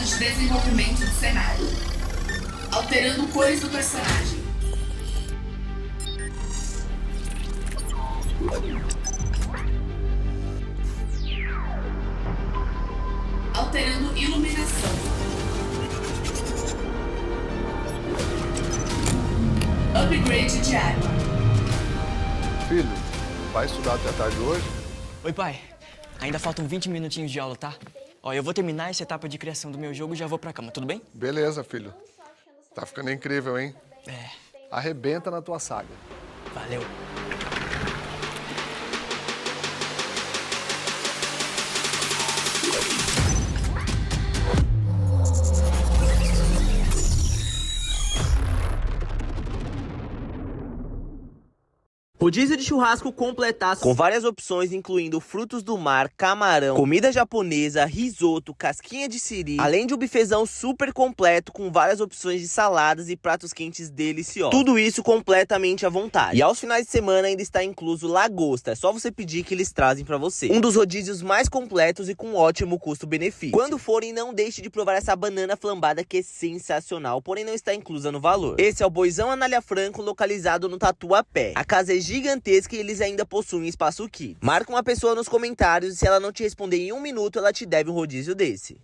de desenvolvimento do cenário, alterando cores do personagem. Alterando iluminação. Upgrade de arma. Filho, vai estudar até tarde hoje? Oi, pai. Ainda faltam 20 minutinhos de aula, tá? Ó, eu vou terminar essa etapa de criação do meu jogo e já vou pra cama, tudo bem? Beleza, filho. Tá ficando incrível, hein? É. Arrebenta na tua saga. Valeu. Rodízio de churrasco completaço, com várias opções, incluindo frutos do mar, camarão, comida japonesa, risoto, casquinha de siri, além de um bifezão super completo com várias opções de saladas e pratos quentes deliciosos. Tudo isso completamente à vontade. E aos finais de semana ainda está incluso lagosta, é só você pedir que eles trazem pra você. Um dos rodízios mais completos e com ótimo custo-benefício. Quando forem, não deixe de provar essa banana flambada que é sensacional, porém não está inclusa no valor. Esse é o Boizão Anália Franco, localizado no Tatuapé. A casa é gigantesca e eles ainda possuem espaço kids. Marca uma pessoa nos comentários e se ela não te responder em 1 minuto, ela te deve um rodízio desse.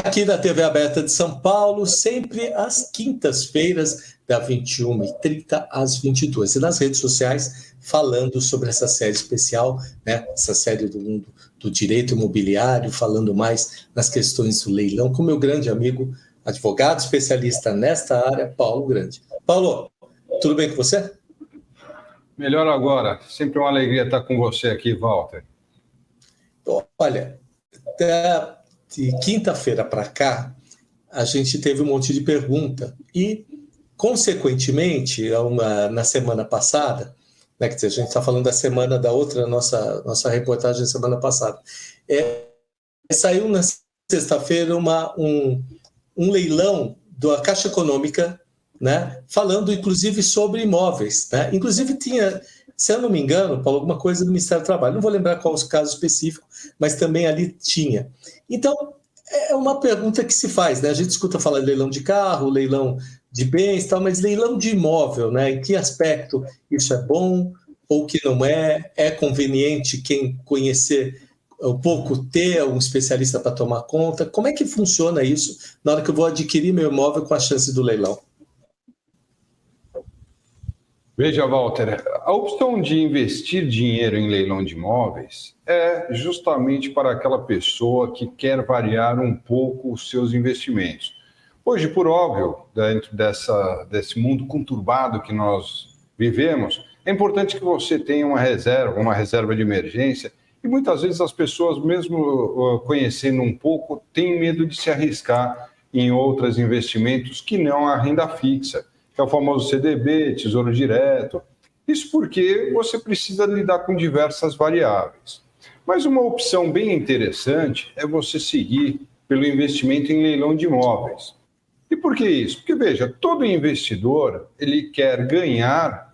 Aqui na TV Aberta de São Paulo, sempre às quintas-feiras, da 21h30 às 22h. E nas redes sociais, falando sobre essa série especial, né? Essa série do mundo do direito imobiliário, falando mais nas questões do leilão, com meu grande amigo, advogado especialista nesta área, Paulo Grande. Paulo, tudo bem com você? Melhor agora. Sempre uma alegria estar com você aqui, Walter. Olha, de quinta-feira para cá, a gente teve um monte de pergunta e, consequentemente, na semana passada, né, quer dizer, a gente está falando da semana da outra, nossa reportagem da semana passada, saiu na sexta-feira um leilão da Caixa Econômica, né, falando, inclusive, sobre imóveis. Né? Inclusive, tinha, se eu não me engano, Paulo, alguma coisa do Ministério do Trabalho. Não vou lembrar qual o caso específico, mas também ali tinha. Então, é uma pergunta que se faz, né? A gente escuta falar de leilão de carro, leilão de bens, tal, mas leilão de imóvel, né? Em que aspecto isso é bom ou que não é? É conveniente quem conhecer um pouco ter um especialista para tomar conta? Como é que funciona isso na hora que eu vou adquirir meu imóvel com a chance do leilão? Veja, Walter, a opção de investir dinheiro em leilão de imóveis é justamente para aquela pessoa que quer variar um pouco os seus investimentos. Hoje, por óbvio, dentro desse mundo conturbado que nós vivemos, é importante que você tenha uma reserva de emergência, e muitas vezes as pessoas, mesmo conhecendo um pouco, têm medo de se arriscar em outros investimentos que não a renda fixa, que é o famoso CDB, Tesouro Direto. Isso porque você precisa lidar com diversas variáveis. Mas uma opção bem interessante é você seguir pelo investimento em leilão de imóveis. E por que isso? Porque, veja, todo investidor, ele quer ganhar,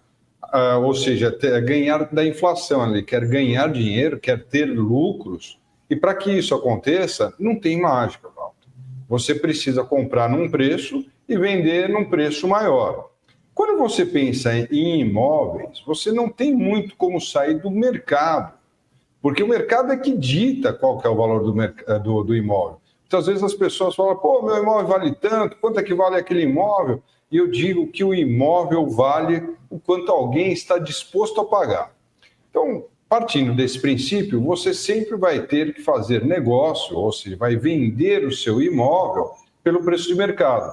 ou seja, ganhar da inflação, ele quer ganhar dinheiro, quer ter lucros, e para que isso aconteça, não tem mágica, Walter. Você precisa comprar num preço e vender num preço maior. Quando você pensa em imóveis, você não tem muito como sair do mercado, porque o mercado é que dita qual que é o valor do imóvel. Muitas vezes as pessoas falam, pô, meu imóvel vale tanto, quanto é que vale aquele imóvel? e eu digo que o imóvel vale o quanto alguém está disposto a pagar. Então, partindo desse princípio, você sempre vai ter que fazer negócio, ou seja, vai vender o seu imóvel pelo preço de mercado.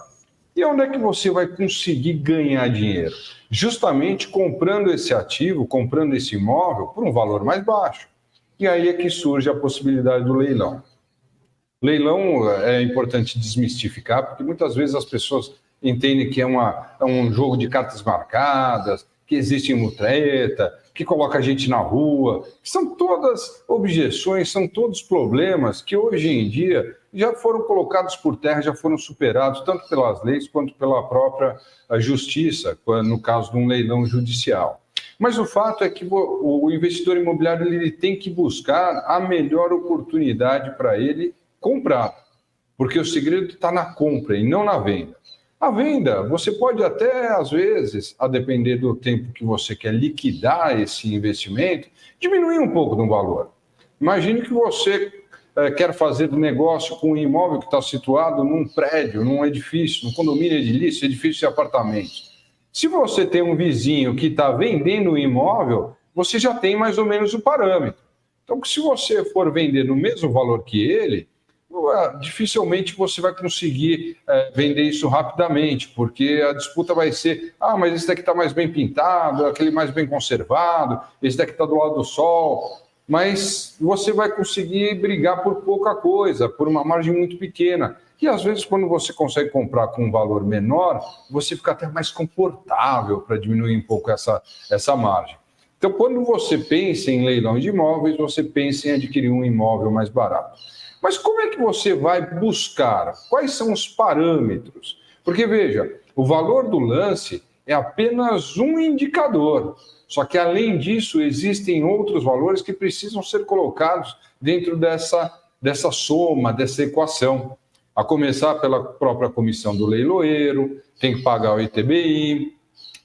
E onde é que você vai conseguir ganhar dinheiro? Justamente comprando esse ativo, comprando esse imóvel por um valor mais baixo. E aí é que surge a possibilidade do leilão. Leilão é importante desmistificar, porque muitas vezes as pessoas entendem que é um jogo de cartas marcadas, que existe mutreta, que coloca a gente na rua. São todas objeções, são todos problemas que hoje em dia já foram colocados por terra, já foram superados, tanto pelas leis quanto pela própria justiça, no caso de um leilão judicial. Mas o fato é que o investidor imobiliário ele tem que buscar a melhor oportunidade para ele comprar, porque o segredo está na compra e não na venda. A venda, você pode até, às vezes, a depender do tempo que você quer liquidar esse investimento, diminuir um pouco no valor. Imagine que você quer fazer negócio com um imóvel que está situado num prédio, num edifício, num condomínio edilício, edifício de apartamentos. Se você tem um vizinho que está vendendo um imóvel, você já tem mais ou menos o parâmetro. Então, se você for vender no mesmo valor que ele, dificilmente você vai conseguir vender isso rapidamente, porque a disputa vai ser, mas esse daqui está mais bem pintado, aquele mais bem conservado, esse daqui está do lado do sol, mas você vai conseguir brigar por pouca coisa, por uma margem muito pequena. E às vezes quando você consegue comprar com um valor menor, você fica até mais confortável para diminuir um pouco essa margem. Então, quando você pensa em leilão de imóveis, você pensa em adquirir um imóvel mais barato. Mas como é que você vai buscar? Quais são os parâmetros? Porque, veja, o valor do lance é apenas um indicador. Só que, além disso, existem outros valores que precisam ser colocados dentro dessa soma, dessa equação. A começar pela própria comissão do leiloeiro, tem que pagar o ITBI.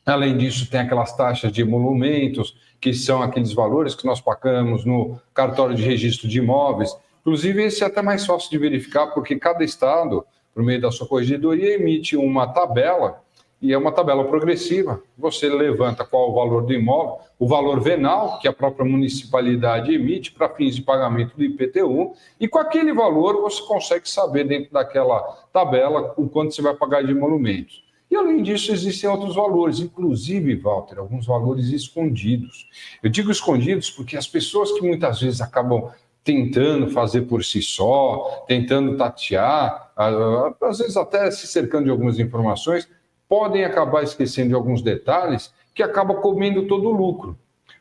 Além disso, tem aquelas taxas de emolumentos, que são aqueles valores que nós pagamos no cartório de registro de imóveis. Inclusive, esse é até mais fácil de verificar, porque cada estado, por meio da sua corregedoria, emite uma tabela, e é uma tabela progressiva. Você levanta qual o valor do imóvel, o valor venal, que a própria municipalidade emite para fins de pagamento do IPTU, e com aquele valor você consegue saber dentro daquela tabela o quanto você vai pagar de emolumentos. E, além disso, existem outros valores, inclusive, Walter, alguns valores escondidos. Eu digo escondidos porque as pessoas que muitas vezes acabam tentando fazer por si só, tentando tatear, às vezes até se cercando de algumas informações, podem acabar esquecendo de alguns detalhes que acabam comendo todo o lucro.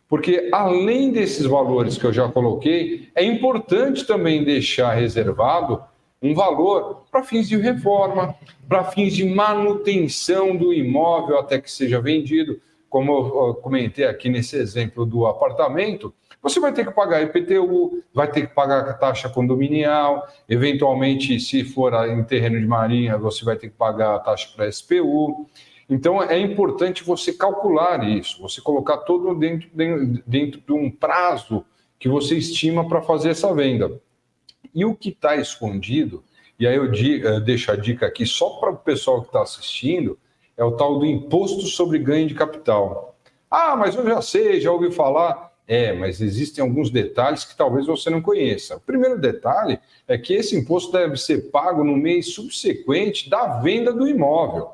Porque, além desses valores que eu já coloquei, é importante também deixar reservado um valor para fins de reforma, para fins de manutenção do imóvel até que seja vendido. Como eu comentei aqui nesse exemplo do apartamento, você vai ter que pagar IPTU, vai ter que pagar a taxa condominial, eventualmente, se for em terreno de marinha, você vai ter que pagar a taxa para SPU. Então, é importante você calcular isso, você colocar todo dentro de um prazo que você estima para fazer essa venda. E o que está escondido, e aí eu deixo a dica aqui só para o pessoal que está assistindo, é o tal do imposto sobre ganho de capital. Mas eu já sei, já ouvi falar. Mas existem alguns detalhes que talvez você não conheça. O primeiro detalhe é que esse imposto deve ser pago no mês subsequente da venda do imóvel.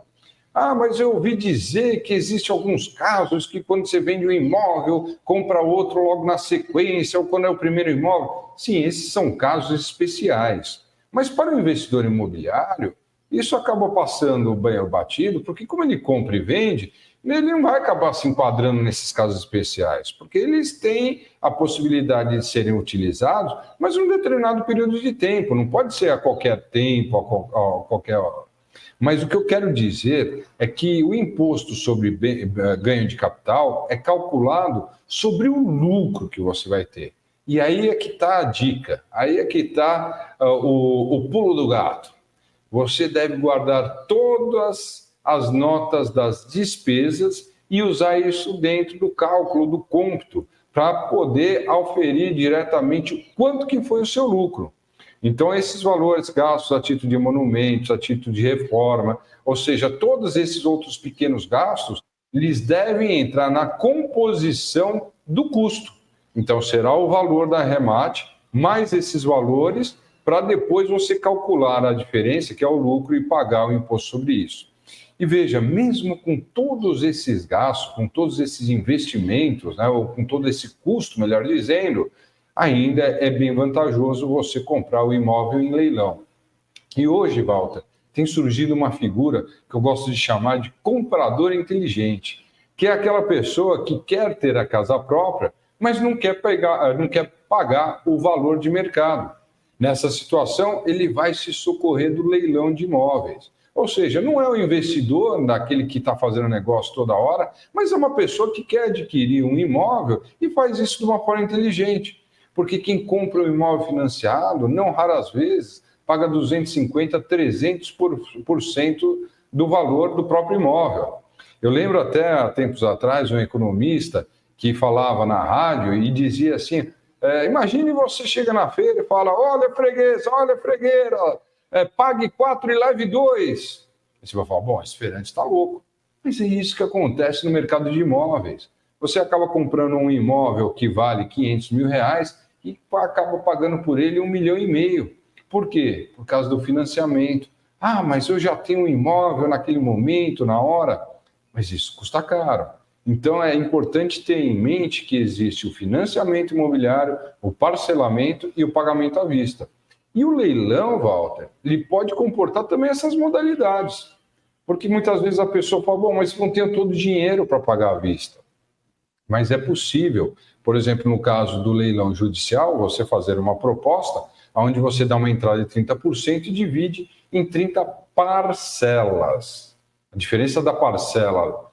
Mas eu ouvi dizer que existem alguns casos que quando você vende um imóvel, compra outro logo na sequência, ou quando é o primeiro imóvel. Sim, esses são casos especiais. Mas para o investidor imobiliário, isso acaba passando bem batido, porque como ele compra e vende, ele não vai acabar se enquadrando nesses casos especiais, porque eles têm a possibilidade de serem utilizados, mas em um determinado período de tempo, não pode ser a qualquer tempo, a qualquer hora. Mas o que eu quero dizer é que o imposto sobre ganho de capital é calculado sobre o lucro que você vai ter. E aí é que está a dica, aí é que está o pulo do gato. Você deve guardar todas as notas das despesas e usar isso dentro do cálculo do cômputo para poder auferir diretamente quanto que foi o seu lucro. Então, esses valores gastos a título de monumentos, a título de reforma, ou seja, todos esses outros pequenos gastos, eles devem entrar na composição do custo. Então, será o valor da arremate mais esses valores para depois você calcular a diferença, que é o lucro, e pagar o imposto sobre isso. E veja, mesmo com todos esses gastos, com todos esses investimentos, né, ou com todo esse custo, melhor dizendo, ainda é bem vantajoso você comprar o imóvel em leilão. E hoje, Walter, tem surgido uma figura que eu gosto de chamar de comprador inteligente, que é aquela pessoa que quer ter a casa própria, mas não quer pagar o valor de mercado. Nessa situação, ele vai se socorrer do leilão de imóveis. Ou seja, não é o investidor daquele que está fazendo negócio toda hora, mas é uma pessoa que quer adquirir um imóvel e faz isso de uma forma inteligente. Porque quem compra um imóvel financiado, não raras vezes, paga 250%, 300% do valor do próprio imóvel. Eu lembro até, há tempos atrás, um economista que falava na rádio e dizia assim, imagine você chega na feira e fala, olha freguesa, olha fregueira, pague 4 e leve 2. Você vai falar, bom, esse feirante está louco. Mas é isso que acontece no mercado de imóveis. Você acaba comprando um imóvel que vale R$500 mil e acaba pagando por ele R$1,5 milhão. Por quê? Por causa do financiamento. Ah, mas eu já tenho um imóvel naquele momento, na hora. Mas isso custa caro. Então, é importante ter em mente que existe o financiamento imobiliário, o parcelamento e o pagamento à vista. E o leilão, Walter, ele pode comportar também essas modalidades. Porque muitas vezes a pessoa fala, bom, mas não tenho todo o dinheiro para pagar à vista. Mas é possível, por exemplo, no caso do leilão judicial, você fazer uma proposta onde você dá uma entrada de 30% e divide em 30 parcelas. A diferença da parcela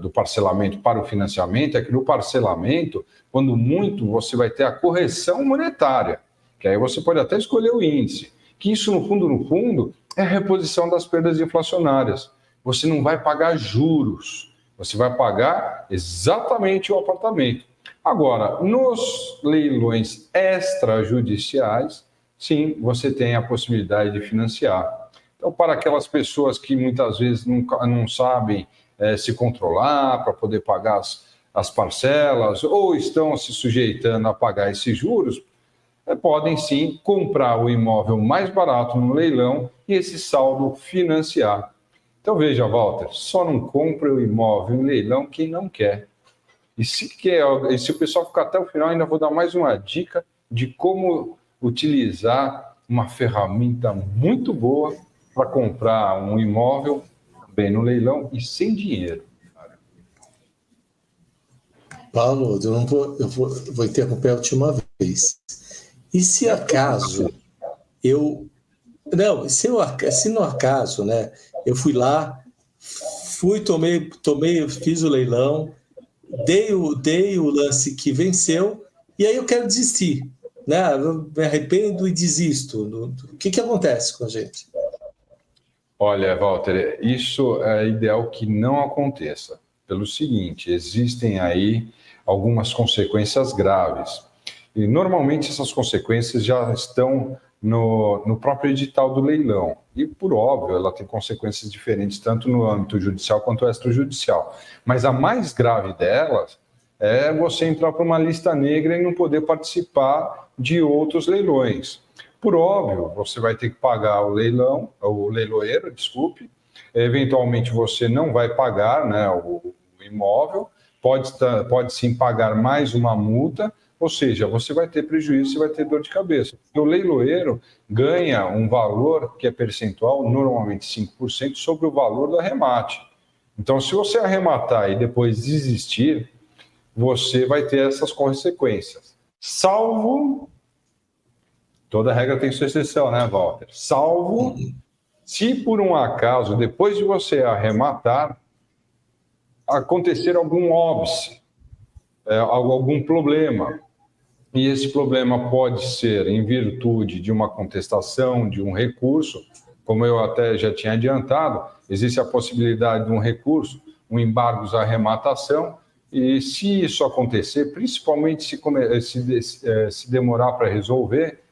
do parcelamento para o financiamento é que no parcelamento, quando muito, você vai ter a correção monetária, que aí você pode até escolher o índice, que isso, no fundo, é a reposição das perdas inflacionárias. Você não vai pagar juros, você vai pagar exatamente o apartamento. Agora, nos leilões extrajudiciais, sim, você tem a possibilidade de financiar. Então, para aquelas pessoas que muitas vezes não sabem se controlar para poder pagar as parcelas ou estão se sujeitando a pagar esses juros, podem sim comprar o imóvel mais barato no leilão e esse saldo financiar. Então veja, Walter, só não compra o imóvel em leilão quem não quer. E se o pessoal ficar até o final, ainda vou dar mais uma dica de como utilizar uma ferramenta muito boa para comprar um imóvel bem no leilão e sem dinheiro. Paulo, eu vou interromper a última vez. E se acaso se no acaso, né, eu fui lá, fiz o leilão, dei o lance que venceu, e aí eu quero desistir, né? Eu me arrependo e desisto. O que acontece com a gente? Olha, Walter, isso é ideal que não aconteça. Pelo seguinte, existem aí algumas consequências graves. E normalmente essas consequências já estão no próprio edital do leilão. E, por óbvio, ela tem consequências diferentes tanto no âmbito judicial quanto extrajudicial. Mas a mais grave delas é você entrar para uma lista negra e não poder participar de outros leilões. Por óbvio, você vai ter que pagar o leiloeiro, eventualmente você não vai pagar, né, o imóvel, pode sim pagar mais uma multa, ou seja, você vai ter prejuízo, você vai ter dor de cabeça. O leiloeiro ganha um valor que é percentual, normalmente 5%, sobre o valor do arremate. Então, se você arrematar e depois desistir, você vai ter essas consequências. Salvo... Toda regra tem sua exceção, né, Walter? Salvo se por um acaso, depois de você arrematar, acontecer algum óbice, algum problema. E esse problema pode ser em virtude de uma contestação, de um recurso, como eu até já tinha adiantado, existe a possibilidade de um recurso, um embargo à arrematação, e se isso acontecer, principalmente se demorar para resolver,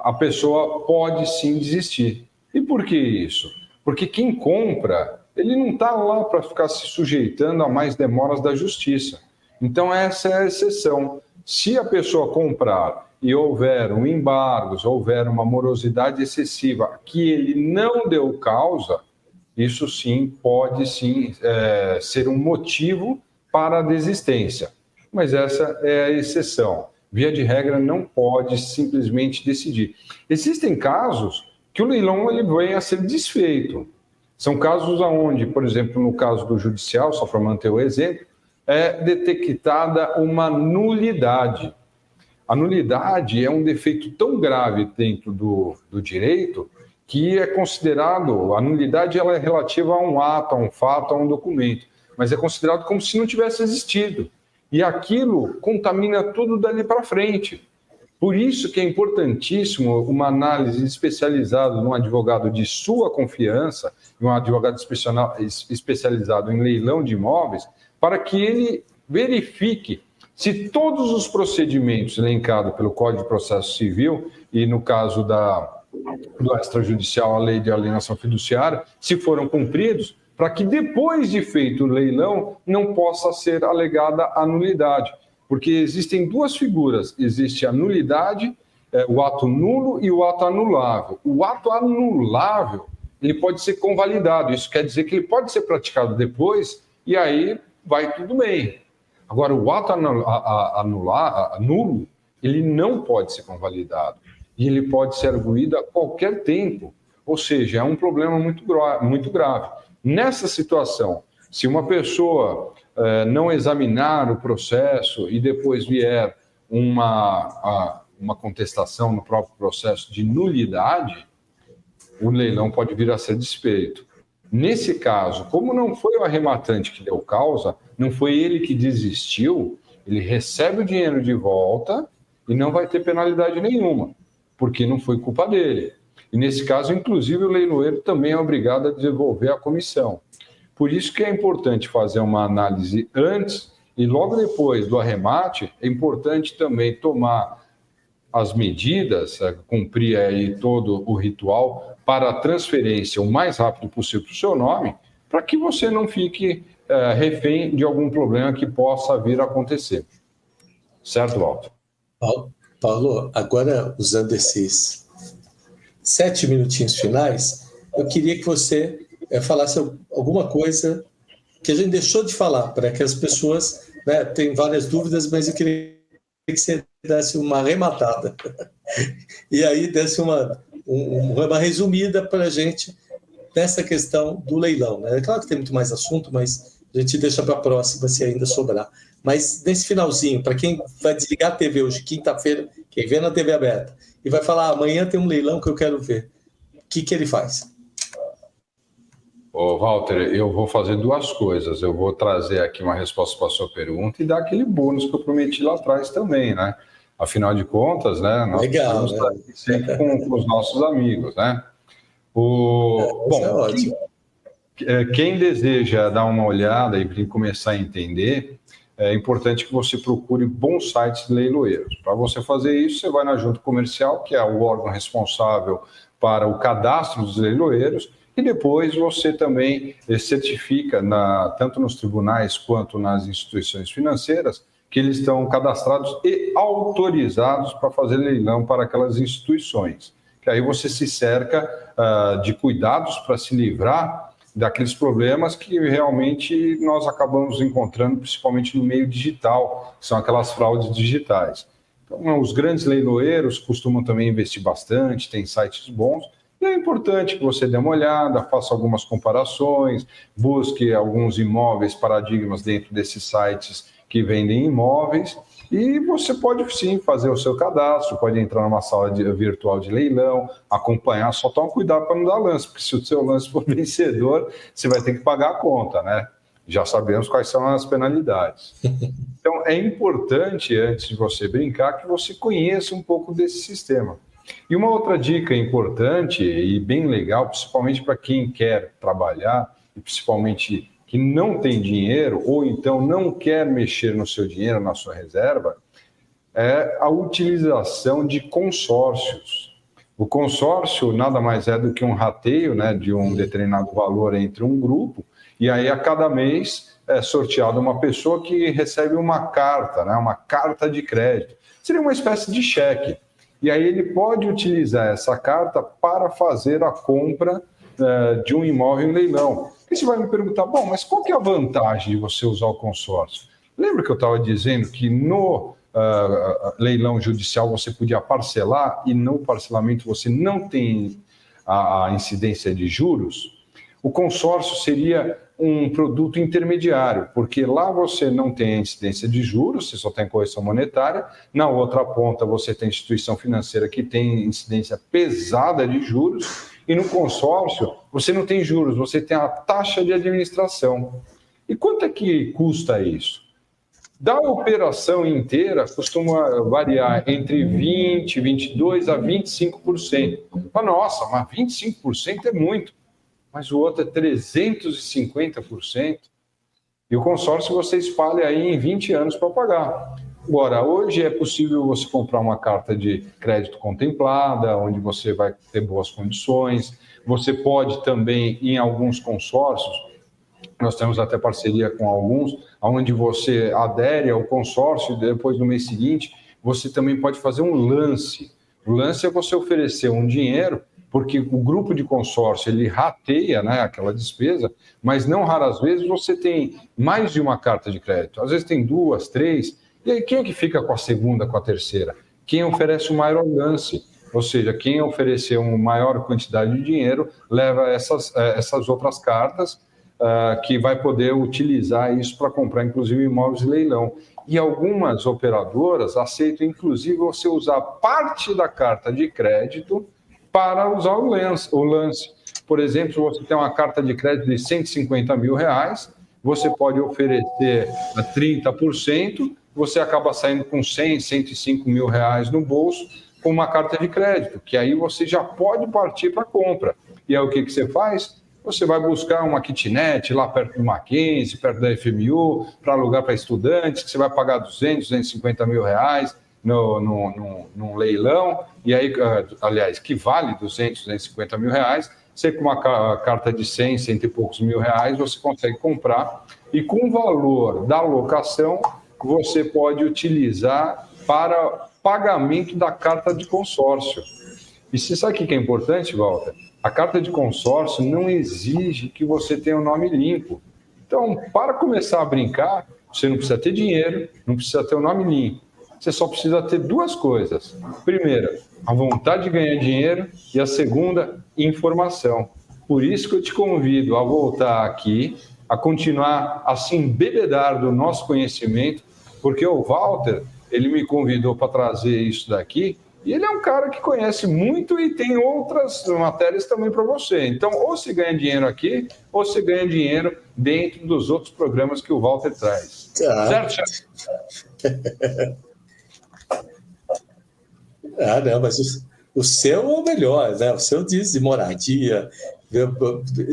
a pessoa pode sim desistir. E por que isso? Porque quem compra, ele não está lá para ficar se sujeitando a mais demoras da justiça. Então essa é a exceção. Se a pessoa comprar e houver um embargo, houver uma morosidade excessiva que ele não deu causa, isso sim pode sim ser um motivo para a desistência. Mas essa é a exceção. Via de regra, não pode simplesmente decidir. Existem casos que o leilão ele vem a ser desfeito. São casos onde, por exemplo, no caso do judicial, só para manter o exemplo, é detectada uma nulidade. A nulidade é um defeito tão grave dentro do direito que é considerado, a nulidade ela é relativa a um ato, a um fato, a um documento, mas é considerado como se não tivesse existido. E aquilo contamina tudo dali para frente. Por isso que é importantíssimo uma análise especializada de um advogado de sua confiança, um advogado especializado em leilão de imóveis, para que ele verifique se todos os procedimentos elencados pelo Código de Processo Civil, e no caso do extrajudicial, a lei de alienação fiduciária, se foram cumpridos, para que depois de feito o leilão não possa ser alegada a nulidade. Porque existem duas figuras, existe a nulidade, o ato nulo e o ato anulável. O ato anulável, ele pode ser convalidado, isso quer dizer que ele pode ser praticado depois e aí vai tudo bem. Agora, o ato nulo, ele não pode ser convalidado e ele pode ser arguído a qualquer tempo, ou seja, é um problema muito grave. Nessa situação, se uma pessoa não examinar o processo e depois vier uma contestação no próprio processo de nulidade, o leilão pode vir a ser desfeito. Nesse caso, como não foi o arrematante que deu causa, não foi ele que desistiu, ele recebe o dinheiro de volta e não vai ter penalidade nenhuma, porque não foi culpa dele. E nesse caso, inclusive, o leiloeiro também é obrigado a devolver a comissão. Por isso que é importante fazer uma análise antes e logo depois do arremate, é importante também tomar as medidas, cumprir aí todo o ritual para a transferência o mais rápido possível para o seu nome, para que você não fique refém de algum problema que possa vir a acontecer. Certo, Walter? Paulo, agora usando esses 7 minutinhos finais, eu queria que você falasse alguma coisa que a gente deixou de falar, para que as pessoas, né, têm várias dúvidas, mas eu queria que você desse uma arrematada. E aí desse uma resumida para a gente nessa questão do leilão. Né? É claro que tem muito mais assunto, mas a gente deixa para a próxima se ainda sobrar. Mas nesse finalzinho, para quem vai desligar a TV hoje, quinta-feira, quem vê na TV aberta, e vai falar, amanhã tem um leilão que eu quero ver, o que ele faz? Ô, Walter, eu vou fazer duas coisas. Eu vou trazer aqui uma resposta para a sua pergunta e dar aquele bônus que eu prometi lá atrás também, né? Afinal de contas, né? Nós legal, estar sempre com os nossos amigos, né? Bom, quem deseja dar uma olhada e começar a entender, é importante que você procure bons sites leiloeiros. Para você fazer isso, você vai na Junta Comercial, que é o órgão responsável para o cadastro dos leiloeiros, e depois você também certifica, tanto nos tribunais quanto nas instituições financeiras, que eles estão cadastrados e autorizados para fazer leilão para aquelas instituições. Que aí você se cerca de cuidados para se livrar daqueles problemas que realmente nós acabamos encontrando, principalmente no meio digital, que são aquelas fraudes digitais. Então, os grandes leiloeiros costumam também investir bastante, tem sites bons, e é importante que você dê uma olhada, faça algumas comparações, busque alguns imóveis, paradigmas dentro desses sites que vendem imóveis, e você pode sim fazer o seu cadastro, pode entrar numa sala virtual de leilão, acompanhar, só toma cuidado para não dar lance, porque se o seu lance for vencedor, você vai ter que pagar a conta, né? Já sabemos quais são as penalidades. Então, é importante, antes de você brincar, que você conheça um pouco desse sistema. E uma outra dica importante e bem legal, principalmente para quem quer trabalhar, e principalmente que não tem dinheiro ou então não quer mexer no seu dinheiro, na sua reserva, é a utilização de consórcios. O consórcio nada mais é do que um rateio, né, de um determinado valor entre um grupo, e aí a cada mês é sorteada uma pessoa que recebe uma carta, né, uma carta de crédito. Seria uma espécie de cheque. E aí ele pode utilizar essa carta para fazer a compra de um imóvel em leilão. E você vai me perguntar, bom, mas qual que é a vantagem de você usar o consórcio? Lembra que eu estava dizendo que no leilão judicial você podia parcelar e no parcelamento você não tem a incidência de juros? O consórcio seria um produto intermediário, porque lá você não tem a incidência de juros, você só tem correção monetária, na outra ponta você tem instituição financeira que tem incidência pesada de juros, e no consórcio você não tem juros, você tem a taxa de administração. E quanto é que custa isso? Da operação inteira, costuma variar entre 20%, 22% a 25%. Nossa, mas 25% é muito. Mas o outro é 350%. E o consórcio você espalha aí em 20 anos para pagar. Agora, hoje é possível você comprar uma carta de crédito contemplada, onde você vai ter boas condições. Você pode também, em alguns consórcios, nós temos até parceria com alguns, onde você adere ao consórcio e depois no mês seguinte você também pode fazer um lance. O lance é você oferecer um dinheiro, porque o grupo de consórcio ele rateia, né, aquela despesa, mas não raras vezes você tem mais de uma carta de crédito. Às vezes tem 2, 3, e aí quem é que fica com a segunda, com a terceira? Quem oferece o maior lance. Ou seja, quem oferecer uma maior quantidade de dinheiro leva essas outras cartas, que vai poder utilizar isso para comprar, inclusive, imóveis de leilão. E algumas operadoras aceitam, inclusive, você usar parte da carta de crédito para usar o lance. Por exemplo, você tem uma carta de crédito de R$150 mil, você pode oferecer a 30%, você acaba saindo com 100, 105 mil reais no bolso com uma carta de crédito, que aí você já pode partir para a compra. E aí o que você faz? Você vai buscar uma kitnet lá perto do Mackenzie, perto da FMU, para alugar para estudantes, que você vai pagar 200, 250 mil reais num leilão, e aí, aliás, que vale 200, 250 mil reais, você com uma carta de 100, 100 e poucos mil reais, você consegue comprar, e com o valor da locação, você pode utilizar para pagamento da carta de consórcio. E você sabe o que é importante, Walter? A carta de consórcio não exige que você tenha o nome limpo. Então, para começar a brincar, você não precisa ter dinheiro, não precisa ter o nome limpo. Você só precisa ter duas coisas. Primeira, a vontade de ganhar dinheiro, e a segunda, informação. Por isso que eu te convido a voltar aqui, a continuar a se embebedar do nosso conhecimento, porque o Walter, ele me convidou para trazer isso daqui, e ele é um cara que conhece muito e tem outras matérias também para você. Então, ou você ganha dinheiro aqui, ou você ganha dinheiro dentro dos outros programas que o Walter traz. Certo? Não, mas o seu é o melhor, né? O seu diz de moradia,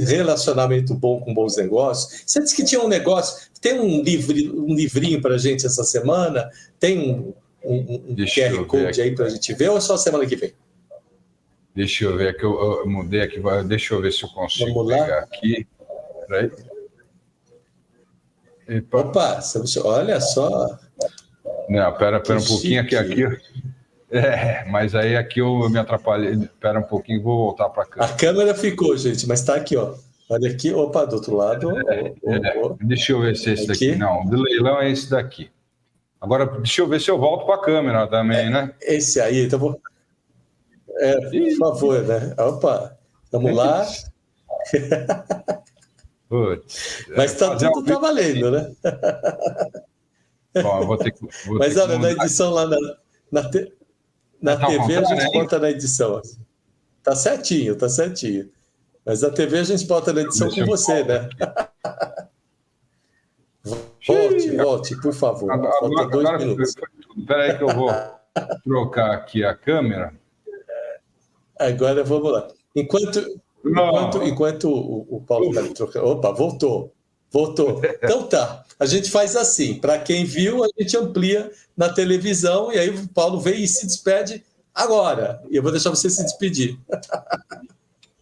relacionamento bom com bons negócios. Você disse que tinha um negócio, tem um livrinho para a gente essa semana, tem um QR Code aí para a gente ver, ou é só semana que vem? Deixa eu ver aqui, eu mudei aqui, deixa eu ver se eu consigo pegar aqui. Peraí. Opa, olha só. Não, pera um pouquinho aqui. Mas aí aqui eu me atrapalhei. Espera um pouquinho, vou voltar para cá. A câmera ficou, gente, mas está aqui, ó. Olha aqui, opa, do outro lado. Deixa eu ver se é esse daqui. Não, do leilão é esse daqui. Agora, deixa eu ver se eu volto para a câmera também, né? Esse aí, então vou... por favor, né? Opa, vamos lá. Putz, mas tudo tá valendo, né? Bom, eu vou ter que... Mas olha, na edição lá na TV a gente bota na edição. Tá certinho. Mas a TV a gente bota na edição com você, né? Volte, por favor. Falta 2 minutos. Espera aí que eu vou trocar aqui a câmera. Agora vamos lá. Enquanto o Paulo está trocando... Opa, voltou. Então tá, a gente faz assim. Para quem viu, a gente amplia na televisão e aí o Paulo vem e se despede agora. E eu vou deixar você se despedir.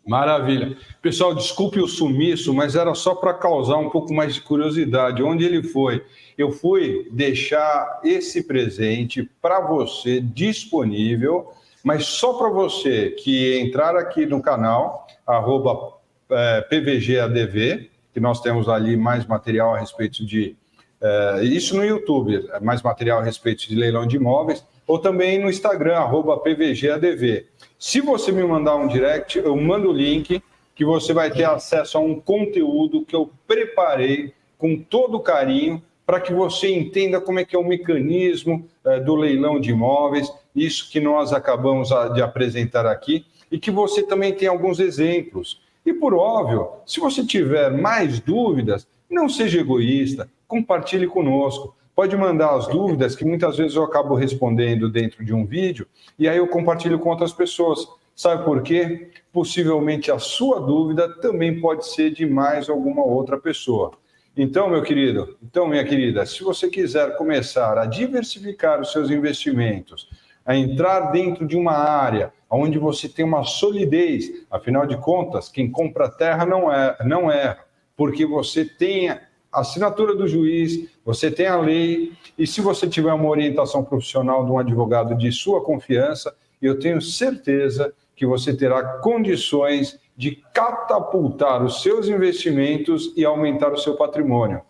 Maravilha. Pessoal, desculpe o sumiço, mas era só para causar um pouco mais de curiosidade. Onde ele foi? Eu fui deixar esse presente para você disponível, mas só para você que entrar aqui no canal, @PVGADV, que nós temos ali mais material a respeito de... isso no YouTube, mais material a respeito de leilão de imóveis, ou também no Instagram, @PVGADV. Se você me mandar um direct, eu mando o link que você vai ter acesso a um conteúdo que eu preparei com todo carinho para que você entenda como é que é o mecanismo do leilão de imóveis, isso que nós acabamos de apresentar aqui, e que você também tem alguns exemplos. E por óbvio, se você tiver mais dúvidas, não seja egoísta, compartilhe conosco. Pode mandar as dúvidas, que muitas vezes eu acabo respondendo dentro de um vídeo, e aí eu compartilho com outras pessoas. Sabe por quê? Possivelmente a sua dúvida também pode ser de mais alguma outra pessoa. Então, meu querido, minha querida, se você quiser começar a diversificar os seus investimentos, a entrar dentro de uma área onde você tem uma solidez, afinal de contas, quem compra terra não erra, porque você tem a assinatura do juiz, você tem a lei, e se você tiver uma orientação profissional de um advogado de sua confiança, eu tenho certeza que você terá condições de catapultar os seus investimentos e aumentar o seu patrimônio.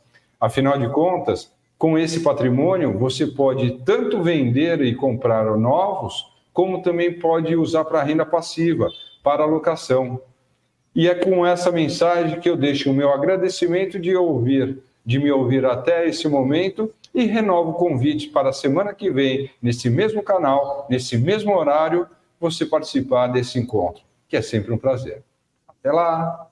Afinal de contas, com esse patrimônio, você pode tanto vender e comprar novos, como também pode usar para renda passiva, para alocação. E é com essa mensagem que eu deixo o meu agradecimento de me ouvir até esse momento e renovo o convite para a semana que vem, nesse mesmo canal, nesse mesmo horário, você participar desse encontro, que é sempre um prazer. Até lá!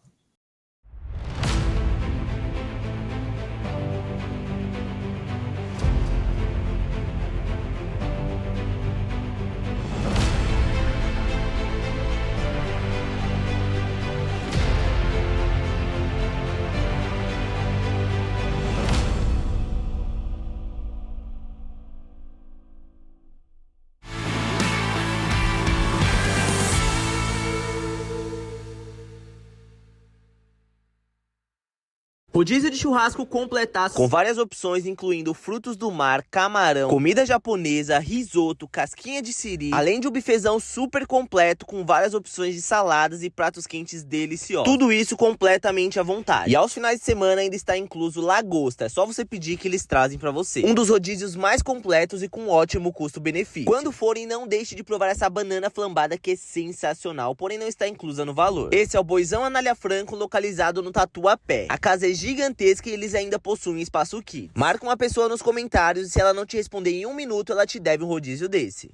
Rodízio de churrasco completaço, com várias opções, incluindo frutos do mar, camarão, comida japonesa, risoto, casquinha de siri, além de um bifezão super completo com várias opções de saladas e pratos quentes deliciosos. Tudo isso completamente à vontade. E aos finais de semana ainda está incluso lagosta, é só você pedir que eles trazem pra você. Um dos rodízios mais completos e com ótimo custo-benefício. Quando forem, não deixe de provar essa banana flambada que é sensacional, porém não está inclusa no valor. Esse é o Boizão Anália Franco, localizado no Tatuapé. A casa é gigantesca e eles ainda possuem espaço kids. Marca uma pessoa nos comentários e se ela não te responder em 1 minuto, ela te deve um rodízio desse.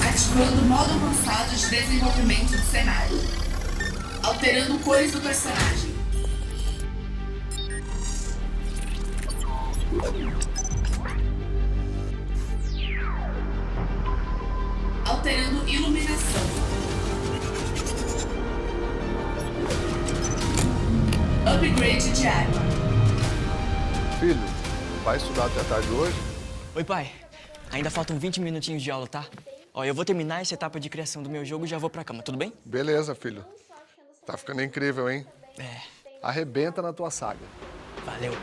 Ativando o modo avançado de desenvolvimento do cenário. Alterando cores do personagem. Alterando iluminação. Upgrade de arma. Filho, vai estudar até a tarde hoje? Oi, pai. Ainda faltam 20 minutinhos de aula, tá? Ó, eu vou terminar essa etapa de criação do meu jogo e já vou pra cama, tudo bem? Beleza, filho. Tá ficando incrível, hein? É. Arrebenta na tua saga. Valeu.